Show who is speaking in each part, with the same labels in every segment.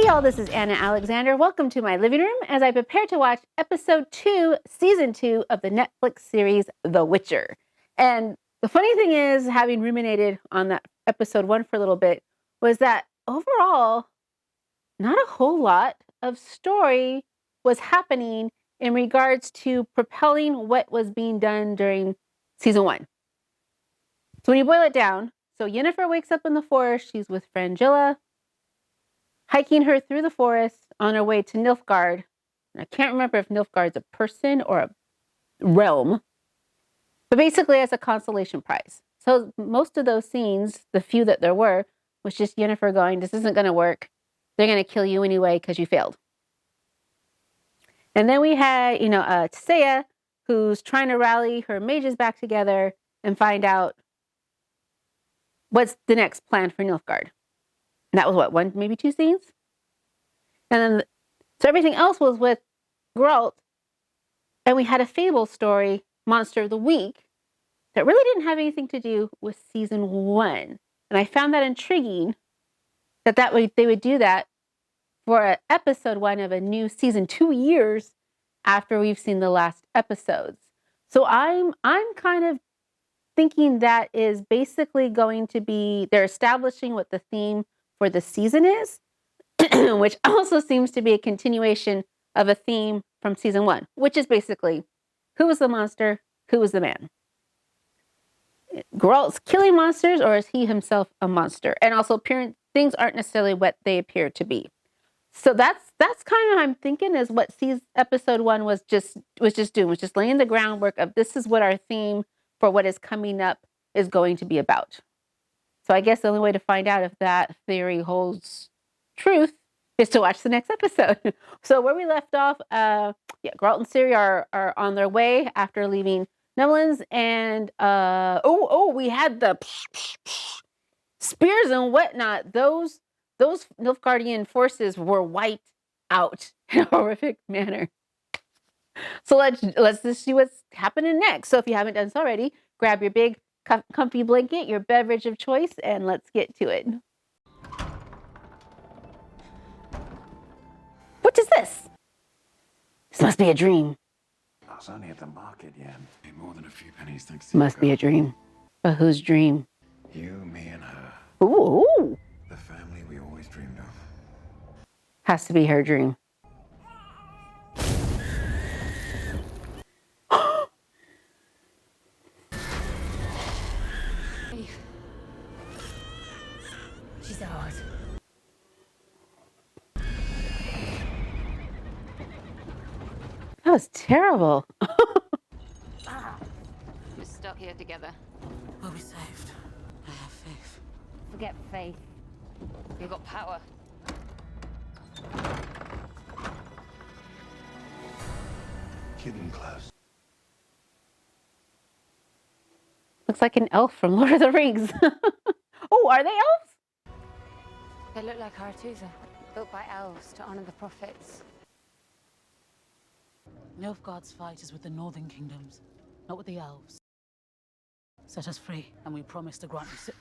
Speaker 1: Hey y'all, this is Anna Alexander. Welcome to my living room as I prepare to watch episode 2, season 2 of the Netflix series The Witcher. And the funny thing is, having ruminated on that episode 1 for a little bit, was that overall, not a whole lot of story was happening in regards to propelling what was being done during season 1. So when you boil it down, so Yennefer wakes up in the forest, she's with Frangilla, hiking her through the forest on her way to Nilfgaard. And I can't remember if Nilfgaard's a person or a realm, but basically as a consolation prize. So most of those scenes, the few that there were, was just Yennefer going, this isn't going to work. They're going to kill you anyway because you failed. And then we had, Tisea, who's trying to rally her mages back together and find out what's the next plan for Nilfgaard. And that was what, 1, maybe 2 scenes? And then, so everything else was with Geralt. And we had a fable story, Monster of the Week, that really didn't have anything to do with season 1. And I found that intriguing that they would do that for episode 1 of a new season 2 years after we've seen the last episodes. So I'm kind of thinking that is basically going to be, they're establishing what the theme for the season is, which also seems to be a continuation of a theme from season 1, which is basically, who was the monster, who was the man? Geralt's killing monsters, or is he himself a monster? And also, things aren't necessarily what they appear to be. So that's kind of, I'm thinking, is what episode 1 was just doing, was just laying the groundwork of this is what our theme for what is coming up is going to be about. So I guess the only way to find out if that theory holds truth is to watch the next episode. So where we left off, Geralt and Ciri are on their way after leaving Netherlands, and we had the spears and whatnot. Those Nilfgaardian forces were wiped out in a horrific manner. So let's just see what's happening next. So if you haven't done so already, grab your big comfy blanket, your beverage of choice, and let's get to it. What is this? This must be a dream.
Speaker 2: I was only at the market, yeah. More than a few pennies, thanks to
Speaker 1: Must be a dream. But whose dream?
Speaker 2: you, me, and her.
Speaker 1: Ooh.
Speaker 2: The family we always dreamed of.
Speaker 1: Has to be her dream.
Speaker 3: She's ours.
Speaker 1: That was terrible.
Speaker 3: We're stuck here together.
Speaker 4: We'll be saved. I have faith.
Speaker 3: Forget faith. You've got power.
Speaker 2: Getting close.
Speaker 1: Looks like an elf from Lord of the Rings. Oh, are they elves?
Speaker 3: They look like Arethusa, built by elves to honor the prophets.
Speaker 4: Nilfgaard's fight is with the northern kingdoms, not with the elves. Set us free, and we promise to grant you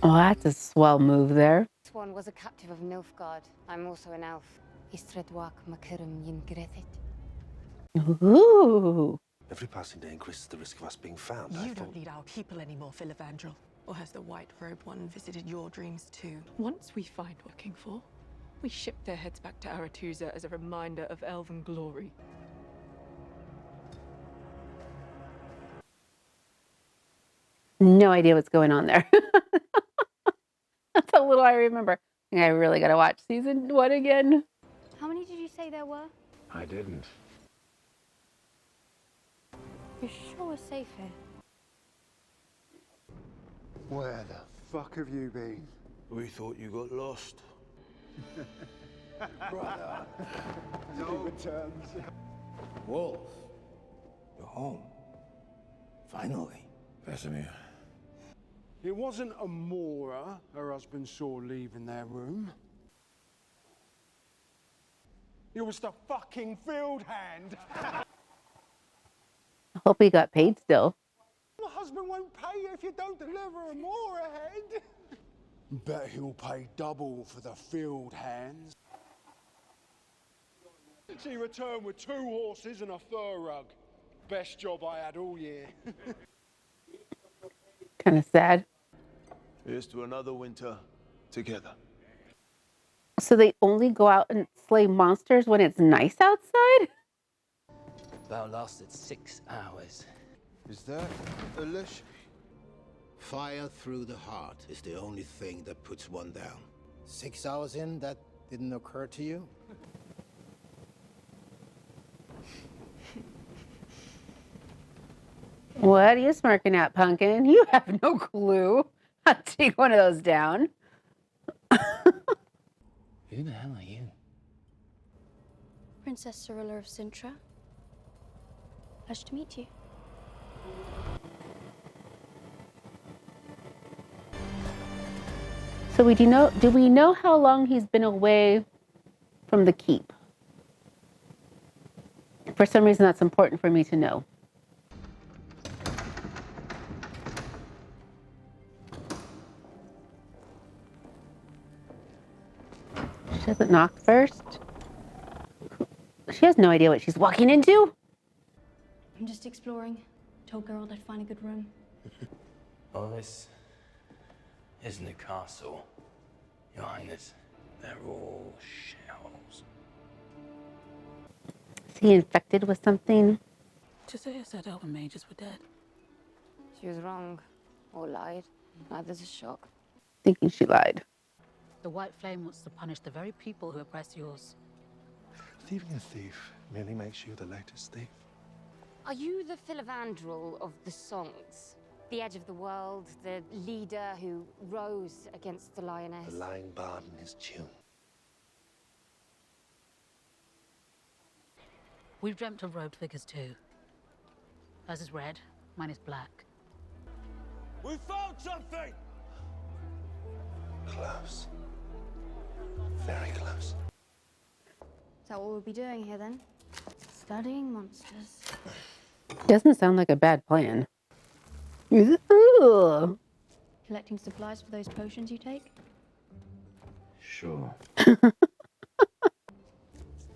Speaker 1: Oh, that's a swell move there.
Speaker 3: This one was a captive of Nilfgaard. I'm also an elf. Istredwak makirum yin grethit.
Speaker 1: Ooh.
Speaker 5: Every passing day increases the risk of us being found.
Speaker 6: You don't need our people anymore, Philivandrel. Or has the white-robed one visited your dreams too?
Speaker 7: Once we find what we're looking for, we ship their heads back to Arethusa as a reminder of elven glory.
Speaker 1: No idea what's going on there. That's how little I remember. I think I really got to watch season 1 again.
Speaker 3: How many did you say there were?
Speaker 2: I didn't.
Speaker 3: You're sure we're safe here?
Speaker 8: Where the fuck have you been?
Speaker 5: We thought you got lost.
Speaker 8: Brother. No returns.
Speaker 5: Wolf, you're home. Finally. Vesemir.
Speaker 8: It wasn't Amora her husband saw leaving their room. It was the fucking field hand.
Speaker 1: I hope he got paid still.
Speaker 8: My husband won't pay you if you don't deliver Amora head. Bet he'll pay double for the field hands. He returned with 2 horses and a fur rug. Best job I had all year.
Speaker 1: Kind of sad.
Speaker 5: Here's to another winter together.
Speaker 1: So they only go out and slay monsters when it's nice outside?
Speaker 9: Battle lasted 6 hours.
Speaker 5: Is that a leash?
Speaker 10: Fire through the heart is the only thing that puts one down. 6 hours in, that didn't occur to you?
Speaker 1: What are you smirking at, Pumpkin? You have no clue how to take one of those down.
Speaker 9: Who the hell are you?
Speaker 3: Princess Cyrilla of Sintra. Pleasure to meet you.
Speaker 1: So do we know how long he's been away from the keep? For some reason, that's important for me to know. She doesn't knock first. She has no idea what she's walking into.
Speaker 3: I'm just exploring. Told Geralt I'd find a good room.
Speaker 9: Oh, this isn't a castle, Your Highness. They're all shells.
Speaker 1: Is he infected with something?
Speaker 4: Tisea said elven mages were dead.
Speaker 3: She was wrong. Or lied. Neither's a shock.
Speaker 1: Thinking she lied.
Speaker 4: The White Flame wants to punish the very people who oppress yours.
Speaker 5: Thieving a thief merely makes you the latest thief.
Speaker 3: Are you the Filavandrel of the songs? The edge of the world, the leader who rose against the lioness?
Speaker 5: The lying bard in his tune.
Speaker 4: We've dreamt of robed figures too. Hers is red, mine is black.
Speaker 5: We found something! Close. Very close.
Speaker 3: Is that what we'll be doing here then? Studying monsters.
Speaker 1: Doesn't sound like a bad plan. Ooh.
Speaker 3: Collecting supplies for those potions you take?
Speaker 2: Sure.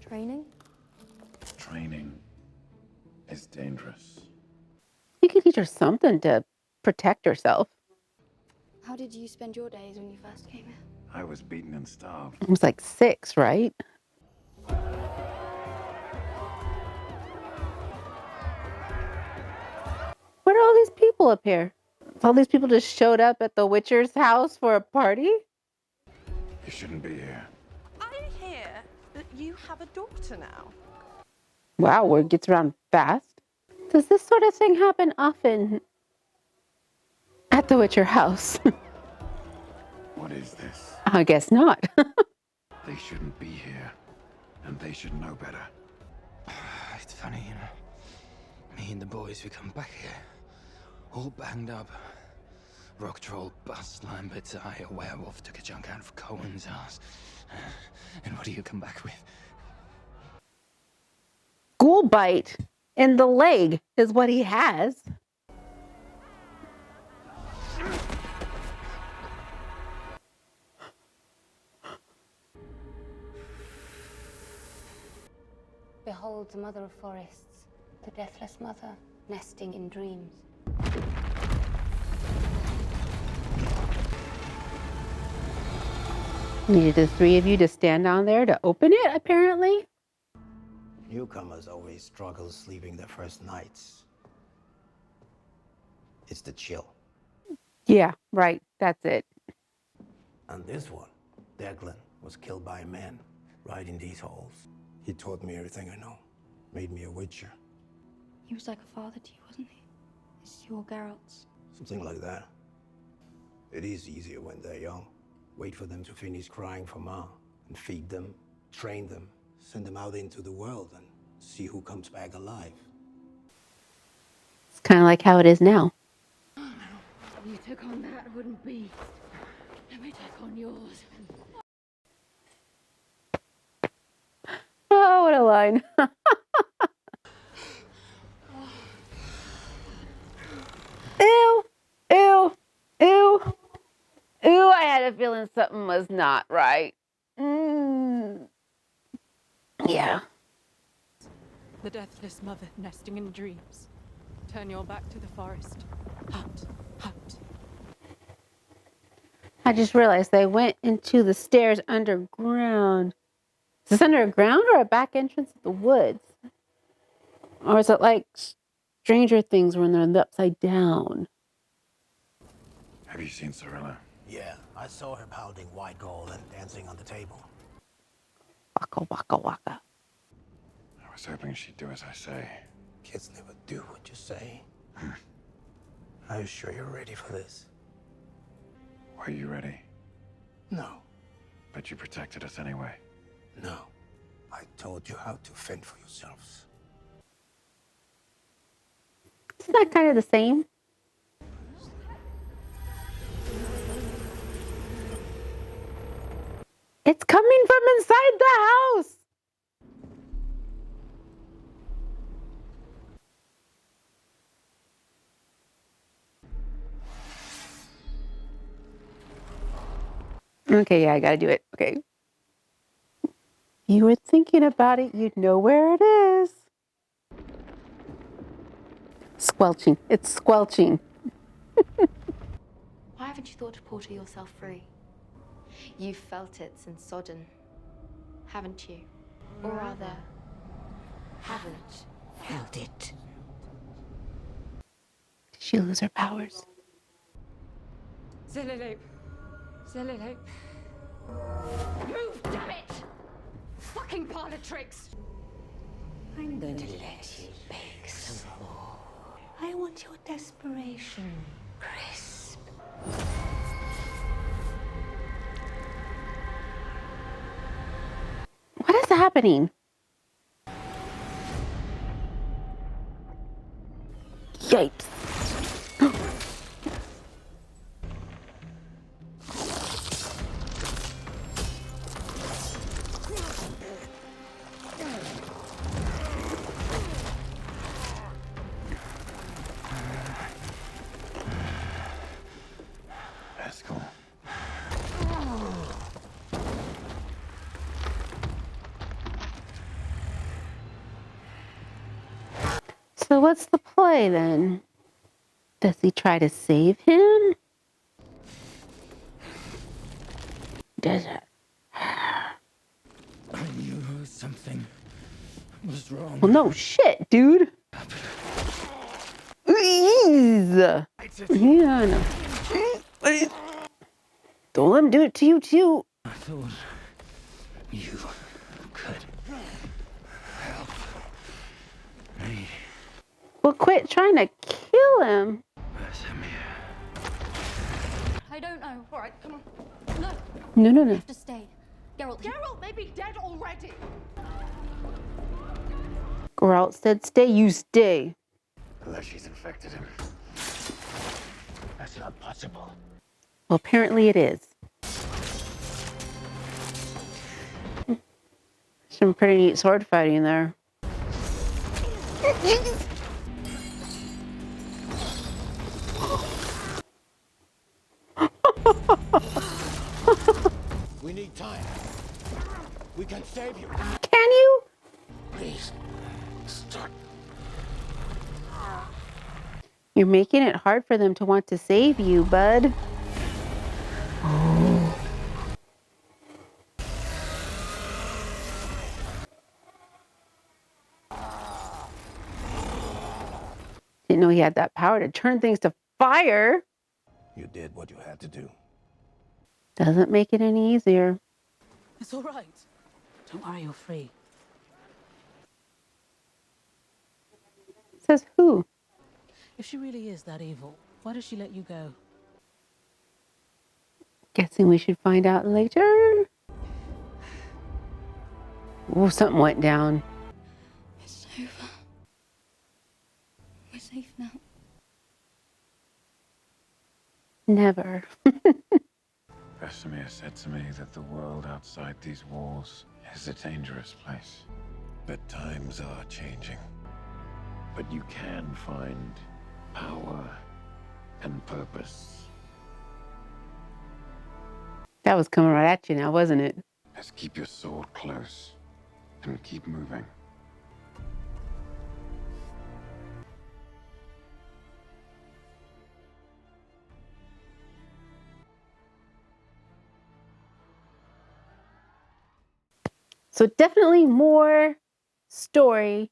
Speaker 3: Training?
Speaker 2: Training is dangerous.
Speaker 1: You could teach her something to protect herself.
Speaker 3: How did you spend your days when you first came here?
Speaker 2: I was beaten and starved.
Speaker 1: It was like 6, right? Where are all these people up here? All these people just showed up at the Witcher's house for a party?
Speaker 2: You shouldn't be here.
Speaker 6: I hear that you have a daughter now.
Speaker 1: Wow, word gets around fast. Does this sort of thing happen often at the Witcher house?
Speaker 2: What is this?
Speaker 1: I guess not.
Speaker 2: They shouldn't be here. And they should know better.
Speaker 9: It's funny, you know. Me and the boys, we come back here, all banged up. Rock troll bust, Lambert's eye, a werewolf took a chunk out of Cohen's ass. And what do you come back with?
Speaker 1: Ghoul bite in the leg is what he has.
Speaker 3: Behold the mother of forests, the deathless mother, nesting in dreams.
Speaker 1: Needed the 3 of you to stand down there to open it, apparently.
Speaker 10: Newcomers always struggle sleeping their first nights. It's the chill.
Speaker 1: Yeah, right. That's it.
Speaker 10: And this one, Declan, was killed by a man right in these halls. He taught me everything I know, made me a witcher.
Speaker 3: He was like a father to you, wasn't he? It's your Geralt's.
Speaker 10: Something like that. It is easier when they're young. Wait for them to finish crying for Ma, and feed them, train them, send them out into the world, and see who comes back alive.
Speaker 1: It's kind of like how it is now.
Speaker 3: You took on that wooden beast. Let me take on yours.
Speaker 1: Oh, what a line. Ew, ew, ew, ew, I had had a feeling something was not right. Yeah.
Speaker 7: The deathless mother nesting in dreams. Turn your back to the forest. Hut, hut.
Speaker 1: I just realized they went into the stairs underground. Is this underground or a back entrance to the woods? Or is it like Stranger Things when they're in the upside down?
Speaker 2: Have you seen Cirilla?
Speaker 10: Yeah, I saw her pounding white gold and dancing on the table.
Speaker 1: Waka waka waka.
Speaker 2: I was hoping she'd do as I say.
Speaker 10: Kids never do what you say. Are you sure you're ready for this?
Speaker 2: Were you ready?
Speaker 10: No.
Speaker 2: But you protected us anyway.
Speaker 10: No. I told you how to fend for yourselves.
Speaker 1: Isn't that kind of the same? It's coming from inside the house. Okay, yeah, I gotta do it. Okay. You were thinking about it, you'd know where it is. Squelching. It's squelching.
Speaker 11: Why haven't you thought to portal yourself free? You've felt it since Sodden, haven't you? Or rather, haven't felt it.
Speaker 1: Did she lose her powers?
Speaker 3: Zilliloop. Zilliloop. Move, damn it! Fucking parlor tricks!
Speaker 11: I'm going to let you beg some more. I want your desperation crisp.
Speaker 1: What is happening? Yipes.
Speaker 2: That's cool.
Speaker 1: So what's the play then? Does he try to save him? Does it?
Speaker 9: I knew something was wrong.
Speaker 1: Well, no shit, dude. Ease. Yeah, I know. Don't let him do it to you, too.
Speaker 9: I thought you could help me.
Speaker 1: Well, quit trying to kill him.
Speaker 11: I don't know. All right, come on. No,
Speaker 1: No, no,
Speaker 11: you
Speaker 1: no.
Speaker 11: have to stay. Geralt. Geralt may be dead already.
Speaker 1: Geralt said stay, you stay.
Speaker 2: Unless she's infected him.
Speaker 10: That's not possible.
Speaker 1: Well, apparently it is. Some pretty neat sword fighting there.
Speaker 10: We need time. We can save you.
Speaker 1: Can you?
Speaker 10: Please, stop.
Speaker 1: You're making it hard for them to want to save you, bud. Oh. Didn't know he had that power to turn things to fire.
Speaker 10: You did what you had to do.
Speaker 1: Doesn't make it any easier.
Speaker 4: It's all right. Don't worry, you're free.
Speaker 1: Says who?
Speaker 4: If she really is that evil, why does she let you go?
Speaker 1: Guessing we should find out later. Oh, something went down.
Speaker 11: It's over. We're safe now.
Speaker 1: Never.
Speaker 2: Vesemir said to me that the world outside these walls is a dangerous place. But times are changing. But you can find power and purpose
Speaker 1: That was coming right at you now, wasn't it?
Speaker 2: Let's keep your sword close and keep moving.
Speaker 1: So definitely more story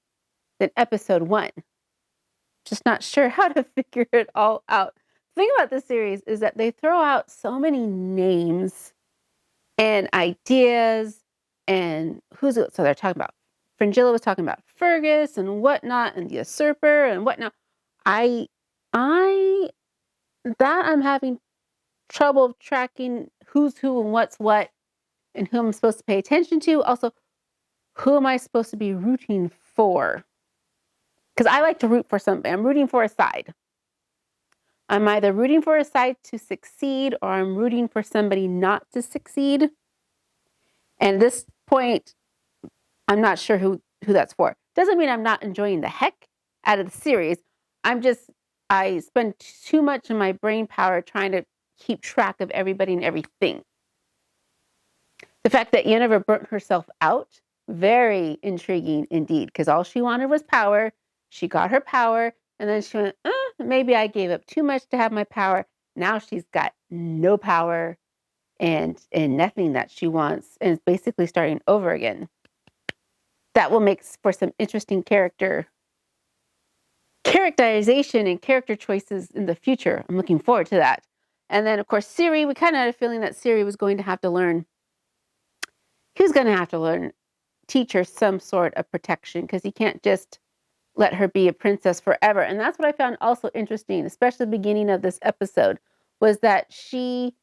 Speaker 1: than episode 1. Just not sure how to figure it all out. The thing about this series is that they throw out so many names and ideas and so they're talking about Fringilla was talking about Fergus and whatnot and the usurper and whatnot. I'm having trouble tracking who's who and what's what and who I'm supposed to pay attention to. Also, who am I supposed to be rooting for? Because I like to root for something. I'm rooting for a side. I'm either rooting for a side to succeed or I'm rooting for somebody not to succeed. And at this point, I'm not sure who that's for. Doesn't mean I'm not enjoying the heck out of the series. I spend too much of my brain power trying to keep track of everybody and everything. The fact that Yennefer burnt herself out, very intriguing indeed, because all she wanted was power. She got her power, and then she went, maybe I gave up too much to have my power. Now she's got no power and nothing that she wants, and is basically starting over again. That will make for some interesting characterization and character choices in the future. I'm looking forward to that. And then, of course, Ciri, we kind of had a feeling that Ciri was going to have to learn. He was going to have to learn, teach her some sort of protection because he can't just let her be a princess forever. And that's what I found also interesting, especially the beginning of this episode, was that she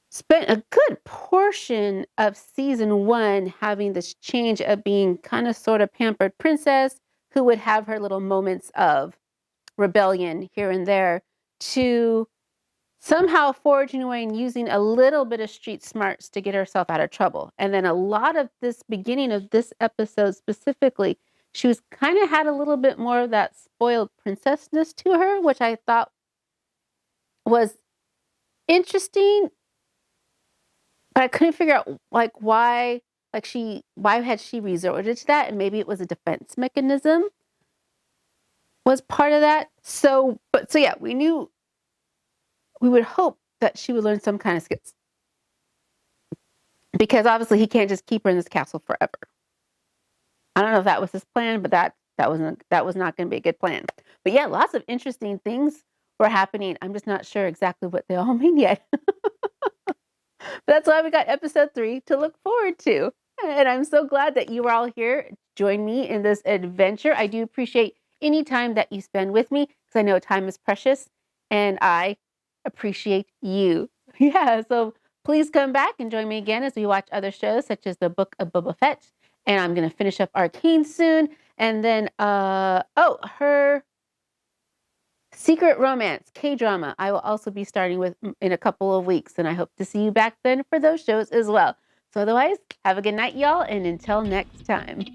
Speaker 1: spent a good portion of season 1 having this change of being kind of sort of pampered princess who would have her little moments of rebellion here and there to somehow forging away and using a little bit of street smarts to get herself out of trouble. And then a lot of this beginning of this episode specifically, she was kind of had a little bit more of that spoiled princessness to her, which I thought was interesting. But I couldn't figure out why had she resorted to that? And maybe it was a defense mechanism was part of that. So yeah, we would hope that she would learn some kind of skills. Because obviously he can't just keep her in this castle forever. I don't know if that was his plan, but that was not going to be a good plan. But yeah, lots of interesting things were happening. I'm just not sure exactly what they all mean yet. But that's why we got episode 3 to look forward to. And I'm so glad that you are all here. Join me in this adventure. I do appreciate any time that you spend with me because I know time is precious and I appreciate you. Yeah, so please come back and join me again as we watch other shows such as the Book of Boba Fett. And I'm going to finish up Arcane soon. And then, her Secret Romance, K-drama, I will also be starting with in a couple of weeks. And I hope to see you back then for those shows as well. So otherwise, have a good night, y'all. And until next time.